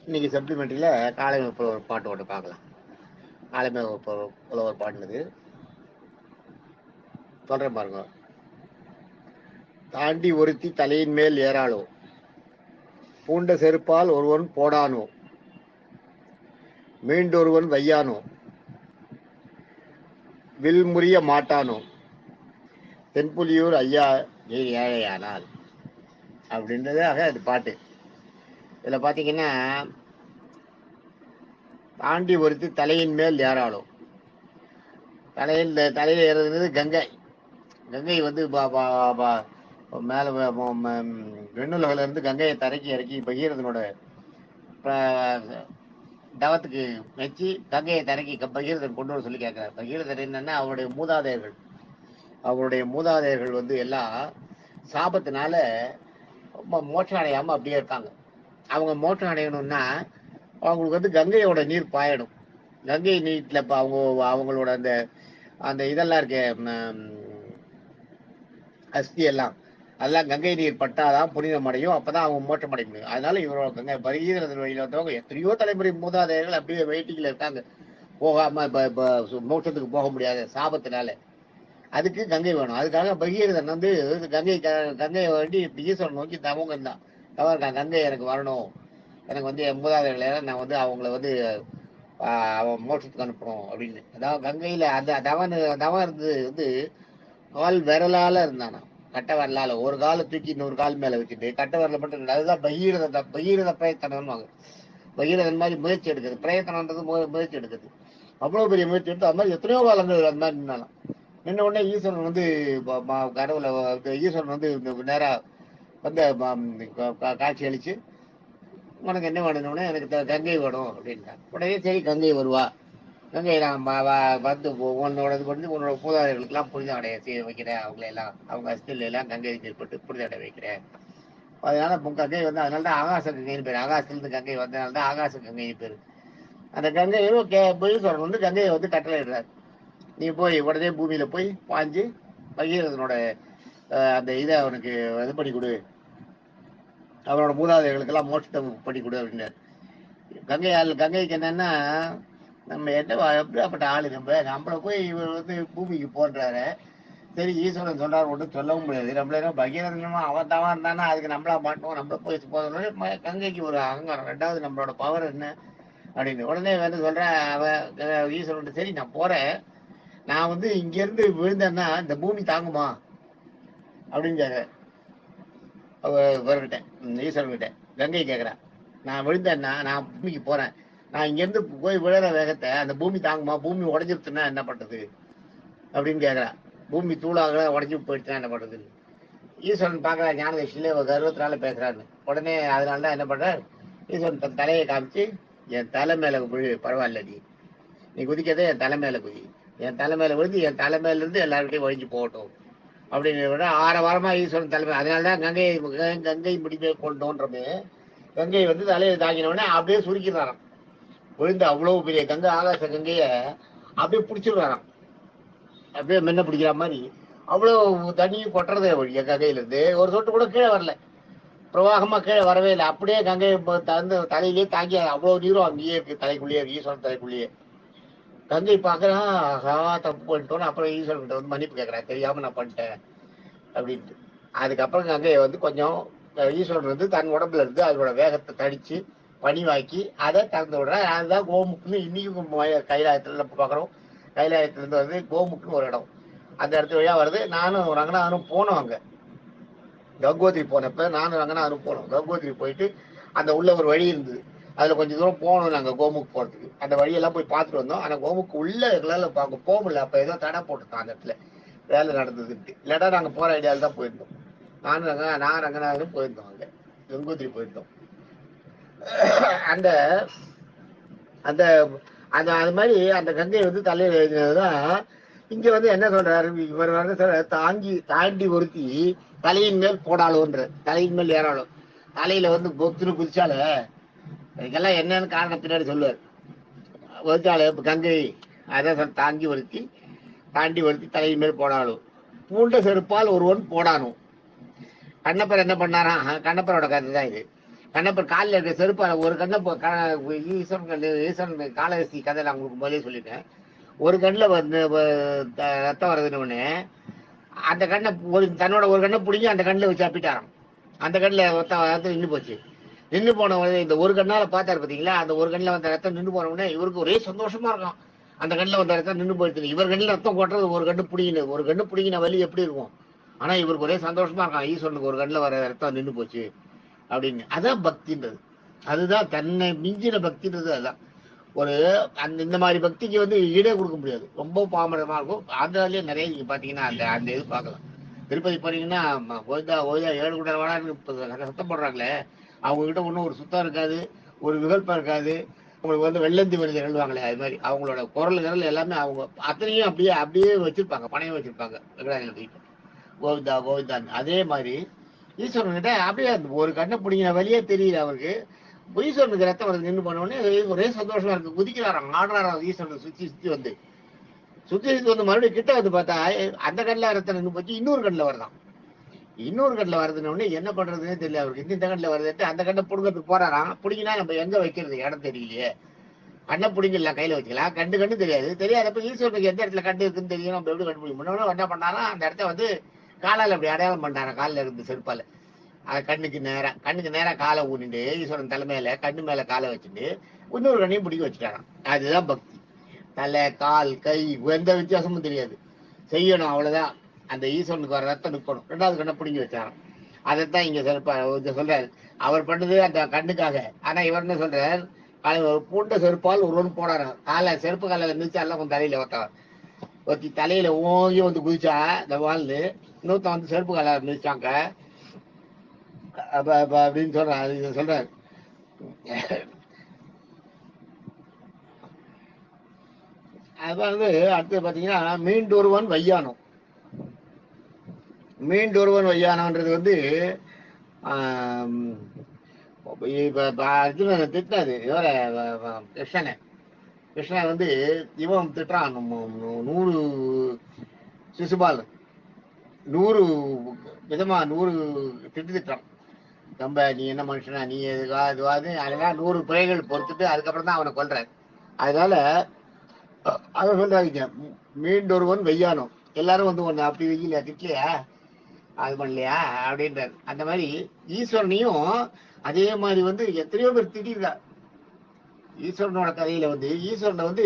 இன்னைக்கு சப்ளிமெண்ட்ரியில் காலை ஒரு பாட்டு ஒன்று பார்க்கலாம். காலைமை ஒரு பாடினது சொல்கிறேன் பாருங்க. தாண்டி ஒருத்தி தலையின் மேல் ஏறாளோ, பூண்ட செருப்பால் ஒருவன் போடானோ, மீண்டொருவன் வையானோ, வில்முறிய மாட்டானோ, தென்புலியூர் ஐயா ஏழையானால் அப்படின்றதாக அது பாட்டு. இதில் பார்த்தீங்கன்னா, தாண்டி ஒருத்தி தலையின் மேல் ஏறாளோ, தலையில் ஏறது கங்கை. கங்கை வந்து மேலே வெண்ணுலகில் இருந்து கங்கையை தரைக்கி இறக்கி பகீரதனோட தவத்துக்கு வச்சு கங்கையை தரைக்கி பகீரதன் கொண்டு வர சொல்லி கேட்கிறார். பகீரதன் என்னன்னா, அவருடைய மூதாதையர்கள் வந்து எல்லாம் சாபத்தினால மோட்சம் அடையாம அப்படியே இருக்காங்க. அவங்க மோட்சம் அடையணும்னா அவங்களுக்கு வந்து கங்கையோட நீர் பாயணும். கங்கை நீட்டில் இப்போ அவங்களோட அந்த அந்த இதெல்லாம் இருக்கு, அஸ்தி எல்லாம், அதெல்லாம் கங்கை நீர் பட்டாதான் புனிதம் அடையும். அப்பதான் அவங்க மோட்சம் அடைய முடியும். அதனால இவரோட கங்கை பகீரதன் வழியில் வந்தவங்க எத்தனையோ தலைமுறை மூதாதையர்கள் அப்படியே வெயிட்டிங்ல இருக்காங்க, போகாம மோட்சத்துக்கு போக முடியாத சாபத்தினால. அதுக்கு கங்கை வேணும். அதுக்காக பகீரதன் வந்து கங்கையை வேண்டி ஈஸ்வரன் நோக்கி தவங்க இருந்தான். தவறுக்கான், கங்கை எனக்கு வரணும், எனக்கு வந்து என் மூதாதையர்களை நான் வந்து அவங்கள வந்து அவன் மோட்சத்துக்கு அனுப்பணும் அப்படின்னு. அதாவது கங்கையில அந்த தவம் இருந்து வந்து கால் விரலால இருந்தானா, கட்ட வரலால ஒரு காலை தூக்கி இன்னொரு கால் மேல வச்சுட்டு கட்ட வரல மட்டும். அதுதான் பகீரத பிரயத்தனம்வாங்க. பகீரதன் மாதிரி முயற்சி எடுக்குது. பிரயத்தனன்றது முயற்சி எடுக்குது. அவ்வளவு பெரிய முயற்சி எடுத்து அது மாதிரி எத்தனையோ காலங்கள் அந்த மாதிரி நின்னாலும் நின்ன உடனே ஈஸ்வரன் வந்து கடவுளை ஈஸ்வரன் வந்து நேரா வந்து காட்சி அளிச்சு, உனக்கு என்ன வேணும்னு, எனக்கு கங்கை வேணும் அப்படின்ட்டான். உடனே சரி கங்கை வருவா, கங்கை நான் வந்து உன்னோட இது பண்ணி உன்னோட மூதாதையர்களுக்கெல்லாம் புனிதம் அடைய செய்ய வைக்கிறேன். அவங்க அஸ்தில எல்லாம் கங்கை ஏற்பட்டு புனிதம் அடைய வைக்கிறேன். அதனால கங்கை வந்து, அதனால தான் ஆகாச கங்கைன்னு பேர். ஆகாசத்துலேருந்து கங்கை வந்ததுனால தான் ஆகாச கங்கைன்னு பேர். அந்த கங்கையும் ஈஸ்வரன் வந்து கங்கையை வந்து கட்டளை இடுறாரு. நீ போய் உடனே பூமியில போய் பாஞ்சு பகீரதனோட அந்த இதை அவனுக்கு இது பண்ணி கொடு, அவனோட மூதாதைகளுக்கெல்லாம் மோட்சத்தை பண்ணி கொடு அப்படின்னாரு. கங்கைக்கு என்னன்னா, நம்ம எப்படியாப்பட்ட ஆளு, நம்மளை போய் இவர் வந்து பூமிக்கு போன்றாரு. சரி ஈஸ்வரன் சொல்றாரு, ஒன்றும் சொல்லவும் முடியாது. நம்மள பகீரதனும் அவன் தவா இருந்தானா அதுக்கு நம்மளா மாட்டோம், நம்மள போய் போதோட கங்கைக்கு ஒரு அகங்காரம். ரெண்டாவது நம்மளோட பவர் என்ன அப்படின்னு. உடனே வந்து சொல்றேன் அவன் ஈஸ்வரன், சரி நான் போறேன், நான் வந்து இங்க இருந்து விழுந்தேன்னா இந்த பூமி தாங்குமா அப்படின்னு கேக்குறேன். இவர்கிட்ட ஈஸ்வரன்கிட்ட கங்கை கேட்கிறேன், நான் விழுந்தேன்னா நான் பூமிக்கு போறேன், நான் இங்க இருந்து போய் விழுற வேகத்தை அந்த பூமி தாங்குமா, பூமி உடஞ்சிருச்சுன்னா என்ன பண்றது அப்படின்னு கேட்கிறேன். பூமி தூளாக உடஞ்சி போயிடுச்சுன்னா என்ன பண்றது. ஈஸ்வரன் பாக்குற ஞானதேசியில ஒரு கர்வத்தினால பேசுறாரு. உடனே அதனாலதான் என்ன பண்ற, ஈஸ்வரன் தன் தலையை காமிச்சு, என் தலை மேல விழு, பரவாயில்ல, நீ குதிக்கதே என் தலை மேல குதி, என் தலை மேல விழுந்து என் தலை மேல இருந்து எல்லாருக்கிட்டையும் ஒழிஞ்சு போகட்டும் அப்படின்னு விட 6 வாரமா ஈஸ்வரன் தலைமை. அதனாலதான் கங்கை முடிவே கொண்டோன்றமே. கங்கை வந்து தலையை தாங்கினோடனே அப்படியே சுருக்கிறாராம். விழுந்து அவ்வளவு பெரிய கங்கை, ஆகாச கங்கைய அப்படியே பிடிச்சிருவாராம். அப்படியே மென்ன பிடிக்கிற மாதிரி அவ்வளவு தண்ணியும் கொட்டுறதே வழிய கங்கையில இருந்து ஒரு சொட்டு கூட கீழே வரல, பிரவாகமா கீழே வரவே இல்லை. அப்படியே கங்கையை தந்து தலையிலேயே தாங்கி அவ்வளவு நீரும் அங்கேயே இருக்கு, தலைக்குள்ளேயே, ஈஸ்வரன் தலைக்குள்ளேயே. கங்கை பாக்குறான், தப்பு பண்ணிட்டோன்னு. அப்புறம் ஈஸ்வரன் கிட்ட வந்து மன்னிப்பு கேட்கறேன், தெரியாம நான் பண்ணிட்டேன் அப்படின்ட்டு. அதுக்கப்புறம் கங்கையை வந்து கொஞ்சம் ஈஸ்வரன் வந்து தன் உடம்புல இருந்து அதோட வேகத்தை தடிச்சு பணிவாக்கி அதை திறந்து விடுறேன். அதுதான் கோமுக்குன்னு இன்னைக்கும் கைலாயத்துல நம்ம பார்க்குறோம். கைலாயத்துல இருந்து வந்து கோமுக்குன்னு ஒரு இடம், அந்த இடத்து வழியா வருது. நானும் ரங்கநாதனும் போனோம். அங்க கங்கோத்திரி போனப்ப நானும் ரங்கநாதனும் போனோம். கங்கோத்திரி போயிட்டு அந்த உள்ள ஒரு வழி இருந்தது, அதுல கொஞ்சம் தூரம் போகணும் நாங்க கோமுக்கு போறதுக்கு. அந்த வழியெல்லாம் போய் பார்த்துட்டு வந்தோம். ஆனா கோமுக்கு உள்ள இருக்கலாம்ல போக முடியல. அப்ப ஏதோ தடை போட்டுருக்கோம் அந்த இடத்துல, வேலை நடந்ததுட்டு. இல்லாட்டா நாங்க போற ஐடியாவில் தான் போயிருந்தோம். நான் ரங்கநாதனும் போயிருந்தோம். அங்க கங்கோத்திரி போயிருந்தோம். அந்த அந்த அந்த அது மாதிரி அந்த கங்கையை வந்து தலையில் எழுதினதுதான் இங்க வந்து என்ன சொல்றாரு இவர் வந்து சொல்ற, தாண்டி ஒருத்தி தலையின் மேல் போடாளுன்ற, தலையின் மேல் ஏறாலும், தலையில வந்து பொத்துன்னு குதிச்சால இதுக்கெல்லாம் என்னன்னு காரணம் பின்னாடி சொல்லுவார். ஒருத்தாள் கங்கை அதான் தாண்டி ஒருத்தி தலையின் மேல் போடாலும், பூண்ட செருப்பால் ஒருவன் போடானும். கண்ணப்பர் என்ன பண்ணாராம், கண்ணப்பரோட கதை தான் இது. கண்ணப்பர் காலில் இருக்க செருப்பால ஒரு கண்ணை ஈஸ்வரன் காலஹஸ்தி கதை நான் உங்களுக்கு முதலே சொல்லிட்டேன். ஒரு கண்ணில் வந்து ரத்தம் வருதுன்னு உடனே அந்த கண்ணை தன்னோட ஒரு கண்ணை பிடிங்கி அந்த கண்ணில் வச்சு அப்பிட்டாராம். அந்த கண்ணில் ரத்தம் நின்று போச்சு. நின்று போன உடனே இந்த ஒரு கண்ணால பார்த்தாரு பார்த்தீங்களா, அந்த ஒரு கண்ணில் வந்த ரத்தம் நின்று போன உடனே இவருக்கு ஒரே சந்தோஷமா இருக்கும். அந்த கண்ணில் வந்த ரத்தம் நின்று போயிடுச்சு. இவர் கண்ணில் ரத்தம் கொட்டுறது ஒரு கண்ணு பிடிங்கின வலி எப்படி இருக்கும். ஆனா இவருக்கு ஒரே சந்தோஷமா இருக்கான், ஈஸ்வரனுக்கு ஒரு கண்ணில் வர ரத்தம் நின்று போச்சு அப்படின்னு. அதான் பக்தின்றது. அதுதான் தன்னை மிஞ்சின பக்தின்றது. அதுதான் ஒரு இந்த மாதிரி பக்திக்கு வந்து ஈடே கொடுக்க முடியாது. ரொம்ப பாமரமா இருக்கும். ஆந்திராலேயே நிறைய நீங்க பாத்தீங்கன்னா அந்த இது பார்க்கலாம். திருப்பதி போனீங்கன்னா கோயிதா கோயிதா 7 கூட வாடான்னு சத்தம் போடுறாங்களே, அவங்க கிட்ட ஒன்றும் ஒரு சுத்தம் இருக்காது, ஒரு விகல்பம் இருக்காது. உங்களுக்கு வந்து வெள்ளந்தி மனிதர் எழுதுவாங்களே, அது மாதிரி அவங்களோட குரல் எல்லாமே அவங்க அத்தனையும் அப்படியே அப்படியே வச்சிருப்பாங்க, பணையம் வச்சிருப்பாங்க வெங்கடாஜலபதிக்கு. கோவிந்தா கோவிந்தான். அதே மாதிரி ஈஸ்வரன் கிட்ட அப்படியே ஒரு கண்ணை பிடிங்கின வழியே தெரியல அவருக்கு. ஈஸ்வரனுக்கு ரத்தம் வந்து நின்று போனோடனே ஒரே சந்தோஷமா இருக்கு. குதிக்கிறாராம், ஆடுறாராம். ஈஸ்வரன் சுத்தி சுத்தி வந்து மறுபடியும் கிட்ட வந்து பார்த்தா அந்த கண்ணில் ரத்தம் நின்று போச்சு. இன்னொரு கண்ணில் வருதான். இன்னொரு கண்ணில் வருதுன்னு என்ன பண்றதுன்னே தெரியல அவருக்கு. இந்த கண்ணில் வருதுட்டு அந்த கண்ணை புடுங்கிறதுக்கு போறாராம். பிடிங்கினா நம்ம எங்க வைக்கிறது, இடம் தெரியலையே. கண்ணை பிடிங்கலாம், கையில வச்சுக்கலாம். கண்ணு தெரியாதப்ப ஈஸ்வரனுக்கு எந்த இடத்துல கண்டு இருக்குன்னு தெரியும், நம்ம எப்படி கண்டுபிடிக்க முடியும். என்ன பண்ணாரா, அந்த இடத்த வந்து காலால் அப்படி அடையாளம் பண்ணாராம், காலில் இருந்து செருப்பால. கண்ணுக்கு நேரா காலை ஊனிட்டு ஈஸ்வரன் தலைமையில கண்ணு மேல காலை வச்சுட்டு இன்னொரு கண்ணையும் பிடிக்க வச்சுட்டாராம். அதுதான் பக்தி. தலை கால் கை எந்த வித்தியாசமும் தெரியாது, செய்யணும் அவ்வளவுதான். அந்த ஈஸ்வரனுக்கு வர ரத்தம் நிற்கணும். 2வது கண்ணை பிடிங்கி வச்சாராம். அதைத்தான் இங்க சொல்றாரு. அவர் பண்ணது அந்த கண்ணுக்காக. ஆனா இவர் என்ன சொல்றார், பூண்ட செருப்பால் ஒருவன் போனாராம். செருப்பு காலையில மிதிச்சா எல்லாம் கொஞ்சம் தலையில ஒத்தி தலையில ஓங்கி வந்து குதிச்சா இந்த வாழ்ந்து இன்னொருத்தன் வந்து செருப்பு கால மிதிச்சாங்க அப்படின்னு சொல்றாரு. அது வந்து அடுத்து பாத்தீங்கன்னா மீண்டொருவன் வையானம்ன்றது வந்து அர்ஜுனனை திட்டாது கிருஷ்ணனை வந்து இவன் திட்டுறான். 100 சிசுபால் 100 விதமா 100 திட்டுறான். ரொம்ப நீ என்ன மனுஷனா, நீ இதுவாது அதெல்லாம் 100 பிழைகள் பொறுத்துட்டு அதுக்கப்புறம் தான் அவனை கொல்றாரு. அதனால அதை சொல்றாங்க, மீண்டொருவன் வெய்யானம். எல்லாரும் வந்து ஒண்ணு அப்படி வெயில திட்டலையா, அது பண்ணலையா அப்படின்றாரு. அந்த மாதிரி ஈஸ்வரனையும் அதே மாதிரி வந்து எத்தனையோ பேர் திட்டிருக்கா. ஈஸ்வரனோட கதையில வந்து ஈஸ்வரனை வந்து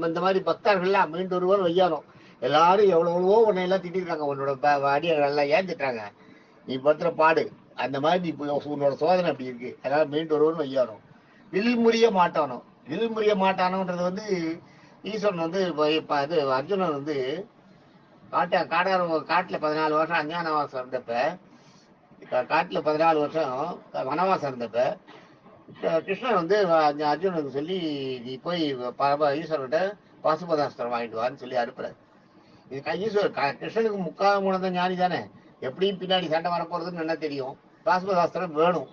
இந்த மாதிரி பக்தர்கள்லாம் மீண்டொருவன் வெய்யானம். எல்லாரும் எவ்வளவோ உன்னை எல்லாம் திட்டிருக்காங்க, உன்னோட அடியார்கள் எல்லாம் ஏன் திட்டுறாங்க, நீ படுத்துற பாடு அந்த மாதிரி உன்னோட சோதனை அப்படி இருக்கு. அதனால மீண்டொருவன் வையானோம். வில்முறிய மாட்டானோன்றது வந்து ஈஸ்வரன் வந்து அர்ஜுனன் வந்து காட்டுல 14 வருஷம் அஞ்ஞானவாசம் இருந்தப்ப, காட்டுல 14 வருஷம் வனவாசம் இருந்தப்ப கிருஷ்ணன் வந்து அர்ஜுனனுக்கு சொல்லி நீ போய் ஈஸ்வரன்கிட்ட பாசுபதாஸ்திரம் வாங்கிட்டு வான்னு சொல்லி அனுப்புறாரு. இது கிருஷ்ணனுக்கு 3/4 குணம் ஞானி தானே, எப்படியும் பின்னாடி சண்டை வரப்போறதுன்னு என்ன தெரியும். பாசுபதாஸ்திரம் வேணும்.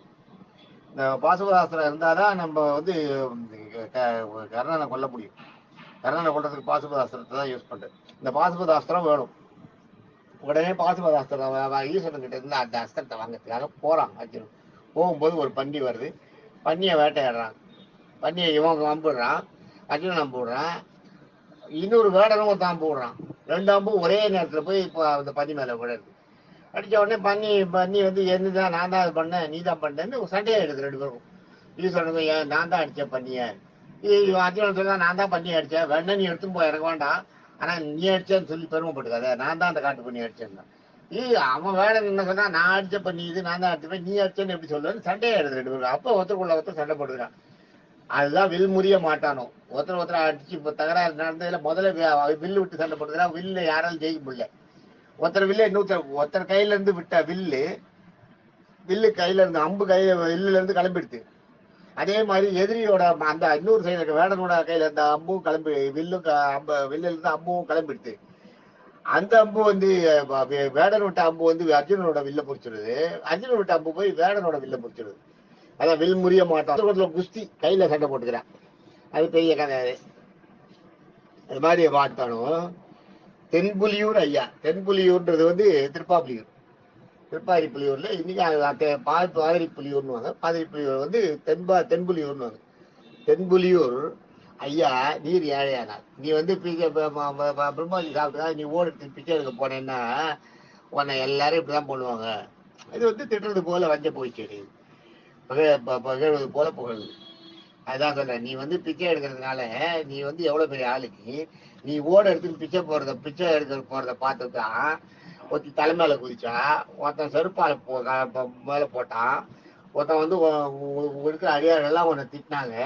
இந்த பாசுபதாஸ்திரம் இருந்தாதான் நம்ம வந்து கர்ணனை கொல்ல முடியும். கர்ணனை கொல்றதுக்கு பாசுபதாஸ்திரத்தை தான் யூஸ் பண்றது. இந்த பாசுபதாஸ்திரம் வேணும். உடனே பாசுபதாஸ்திரம் ஈஸ்வரன் கிட்ட இருந்து அந்த அஸ்திரத்தை வாங்கிறதுக்காக போறான் அர்ஜுனன். போகும்போது ஒரு பன்றி வருது, பன்னியை வேட்டையாடுறான். பன்னியை இவன் அம்புடுறான், அர்ஜுனன் அம்புடுறான். இன்னொரு வேடனும் ஒரு அம்பு விடுறான். 2 அம்பும் ஒரே நேரத்துல போய் இப்போ அந்த பன்னி மேல விடுறது. அடிச்ச உடனே பன்னி வந்து என்னதான் நான் தான் அது பண்ணேன், நீ தான் பண்ணேன்னு சண்டையா எடுது 2 பேரும். ஈஸ்வரனுக்கு ஏன் நான் தான் அடிச்சேன் பண்ணிய, அர்ஜுனன் சொல்ல நான் தான் பண்ணி அடிச்சேன், வேணா நீ எடுத்துன்னு போய் எனக்கு வேண்டாம், ஆனா நீ அடிச்சேன்னு சொல்லி பெருமைப்பட்டுக்காத, நான் தான் அந்த காட்டு பண்ணி அடிச்சேன். அவன் வேலை என்ன சொன்னா, நான் அடிச்ச பண்ணி இது நான் தான் அடிச்சேன், நீ அடிச்சேன்னு எப்படி சொல்லுவேன்னு சண்டையா எடுது 2 பேரும். அப்ப ஒருத்தருக்குள்ள ஒருத்தர் சண்டை போட்டுக்கிறான். அதுதான் வில்முறிய மாட்டானோ. ஒருத்தர் அடிச்சு இப்ப தகராறு நடந்ததுல முதல்ல வில்லு விட்டு சண்டை போட்டுக்கிறா. வில்லு யாராலும் ஜெயிக்க முடியல. ஒருத்தர் வில்ல ஒருத்தர் கையில இருந்து விட்ட வில்லு கையில இருந்து அம்பு வில்லுல இருந்து கிளம்பிடுது. அதே மாதிரி எதிரியோட அந்த இன்னொரு சைடு வேடனோட கையில இருந்த அம்பும் கிளம்பி வில்லுல இருந்து அம்பும் கிளம்பிடுது. அந்த அம்பு வந்து வேடன் விட்ட அம்பு வந்து அர்ஜுனனோட வில்ல பிடிச்சிருது, அர்ஜுனன் விட்ட அம்பு போய் வேடனோட வில்ல பிடிச்சிருது. அதான் வில் முறிய மாட்டான். குஸ்தி கையில சண்டை போட்டுக்கிறான், அது பெரிய கதை. அது மாதிரி பார்த்தாலும் தென்புலியூர் ஐயா, தென்புலியூர்ன்றது வந்து திருப்பாப்புலியூர். திருப்பாதிரி புலியூர்ல இன்னைக்கு பாதிரி புலியூர்னுவாங்க. பாதிரி புலியூர் வந்து தென்புலியூர்னுவாங்க. தென்புலியூர் ஐயா நீர் ஏழையானார். நீ வந்து பிரம்மாஜி சாப்பிட்டா நீ ஓடி எடுத்து பிச்சை எடுக்க போனேன்னா உன்னை எல்லாரும் இப்படிதான் பண்ணுவாங்க. இது வந்து திட்டுறது போல வஞ்ச போயிடுச்சு, பகழ்வது போல புகழ்வு. அதான் சொல்றேன், நீ வந்து பிச்சை எடுக்கிறதுனால நீ வந்து எவ்வளவு பெரிய ஆளு. நீ ஓட எடுத்துட்டு பிச்சை எடுக்க போறத பார்த்துதான் ஒருத்தி தலைமையில குதிச்சா, ஒருத்தன் செருப்பால மேல போட்டான், ஒருத்தன் வந்து இருக்கிற அடியாரெல்லாம் உன்னை திட்டினாங்க,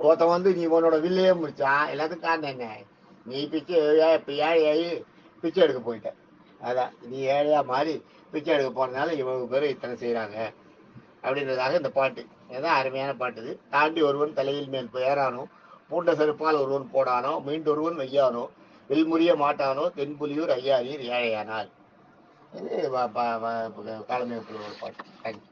ஒருத்தன் வந்து நீ உன்னோட வில்லையே முடிச்சான். எல்லாத்துக்கும் காரணம் என்ன? நீ ஏழையாயி பிச்சை எடுக்க போயிட்ட. அதான் நீ ஏழையா மாறி பிச்சை எடுக்க போனதுனால இவங்க பேரும் இத்தனை செய்யறாங்க அப்படின்றதாக இந்த பாட்டு. ஏதான் அருமையான பாட்டு இது. தாண்டி ஒருவன் தலையில் மேல் ஏறானோ, பூண்ட செருப்பால் ஒருவன் போடானோ, மீண்டொருவன் வையானோ, வெல்முறிய மாட்டானோ, தென்புலியூர் ஐயா நீர் ஏழையானால். இது காலமே ஒரு பாட்டு. தேங்க்யூ.